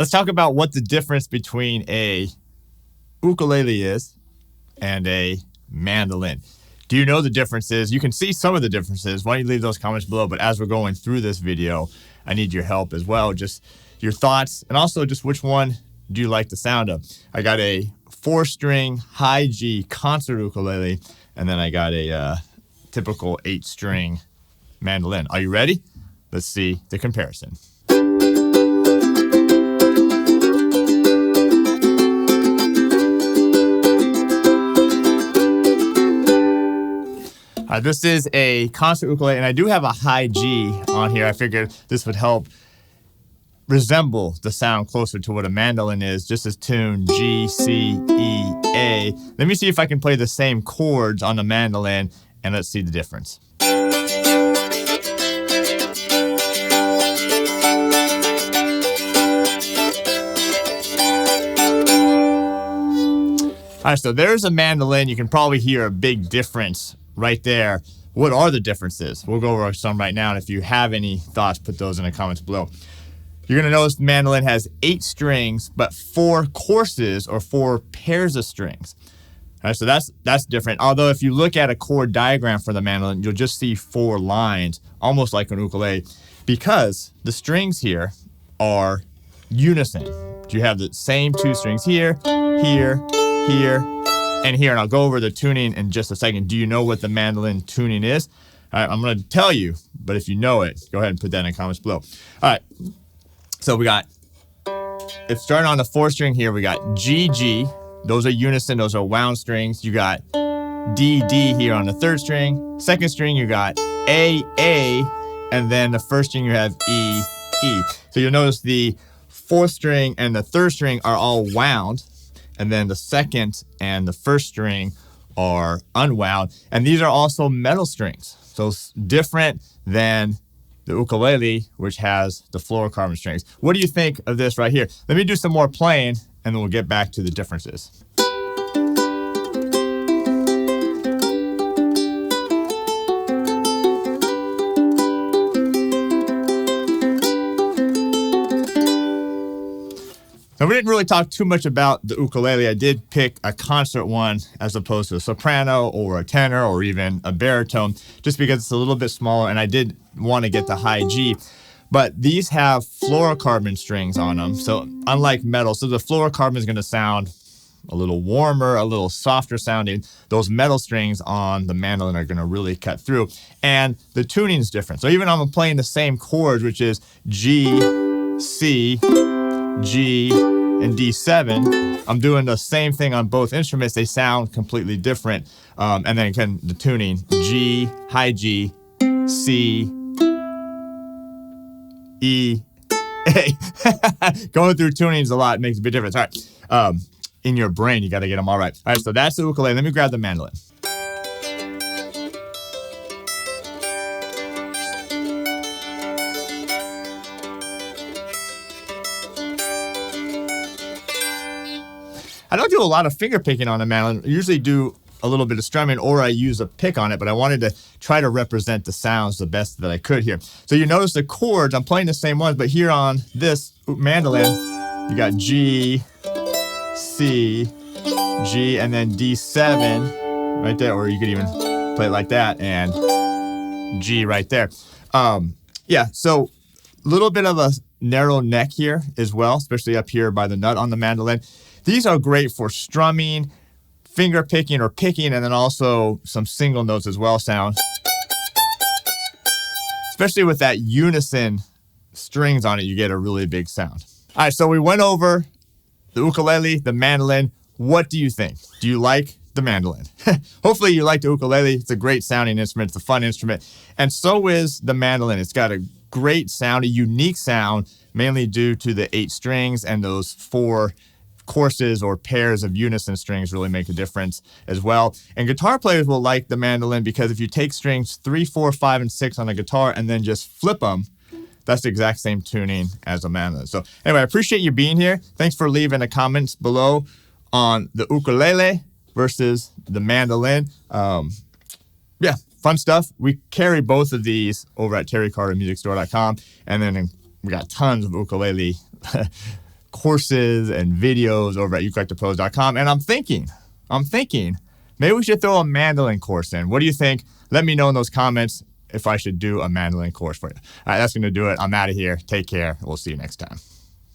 let's talk about what the difference between a ukulele is and a mandolin. Do you know the differences? You can see some of the differences. Why don't you leave those comments below? But as we're going through this video, I need your help as well. Just your thoughts, and also just which one do you like the sound of? I got a 4-string high G concert ukulele, and then I got a typical 8-string mandolin. Are you ready? Let's see the comparison. This is a concert ukulele, and I do have a high G on here. I figured this would help resemble the sound closer to what a mandolin is, just as tuned G, C, E, A. Let me see if I can play the same chords on the mandolin, and let's see the difference. All right, so there's a mandolin. You can probably hear a big difference right there. What are the differences? We'll go over some right now, and if you have any thoughts, put those in the comments below. You're going to notice the mandolin has 8 strings, but 4 courses or 4 pairs of strings. All right, so that's different. Although if you look at a chord diagram for the mandolin, you'll just see 4 lines, almost like an ukulele, because the strings here are unison. You have the same 2 strings here, here, here, and here. And I'll go over the tuning in just a second. Do you know what the mandolin tuning is? All right, I'm going to tell you, but if you know it, go ahead and put that in the comments below. All right, so we got, if starting on the 4th string here, we got G, G. Those are unison, those are wound strings. You got D, D here on the 3rd string. 2nd string, you got A, A, and then the 1st string you have E, E. So you'll notice the 4th string and the 3rd string are all wound, and then the 2nd and the 1st string are unwound. And these are also metal strings. So it's different than the ukulele, which has the fluorocarbon strings. What do you think of this right here? Let me do some more playing, and then we'll get back to the differences. Now, we didn't really talk too much about the ukulele. I did pick a concert one as opposed to a soprano or a tenor or even a baritone, just because it's a little bit smaller, and I did want to get the high G. But these have fluorocarbon strings on them, so unlike metal, so the fluorocarbon is going to sound a little warmer, a little softer sounding. Those metal strings on the mandolin are going to really cut through, and the tuning is different. So even though I'm playing the same chords, which is G, C, G, and D7, I'm doing the same thing on both instruments. They sound completely different. And then again, the tuning, G, high G, C, E, A. Going through tunings a lot makes a big difference. All right, in your brain, you got to get them all right. All right, so that's the ukulele. Let me grab the mandolin. I don't do a lot of finger picking on the mandolin. I usually do a little bit of strumming, or I use a pick on it, but I wanted to try to represent the sounds the best that I could here. So you notice the chords, I'm playing the same ones, but here on this mandolin, you got G, C, G, and then D7 right there, or you could even play it like that, and G right there. Yeah, so a little bit of a narrow neck here as well, especially up here by the nut on the mandolin. These are great for strumming, finger picking or picking, and then also some single notes as well sound. Especially with that unison strings on it, you get a really big sound. All right, so we went over the ukulele, the mandolin. What do you think? Do you like the mandolin? Hopefully you like the ukulele. It's a great sounding instrument. It's a fun instrument. And so is the mandolin. It's got a great sound, a unique sound, mainly due to the 8 strings, and those 4 courses or pairs of unison strings really make a difference as well. And guitar players will like the mandolin because if you take strings 3, 4, 5, and 6 on a guitar and then just flip them, that's the exact same tuning as a mandolin. So anyway, I appreciate you being here. Thanks for leaving the comments below on the ukulele versus the mandolin. Yeah, fun stuff. We carry both of these over at terrycartermusicstore.com, and then we got tons of ukulele courses and videos over at ukelikethepros.com. And I'm thinking, maybe we should throw a mandolin course in. What do you think? Let me know in those comments if I should do a mandolin course for you. All right, that's going to do it. I'm out of here. Take care. We'll see you next time.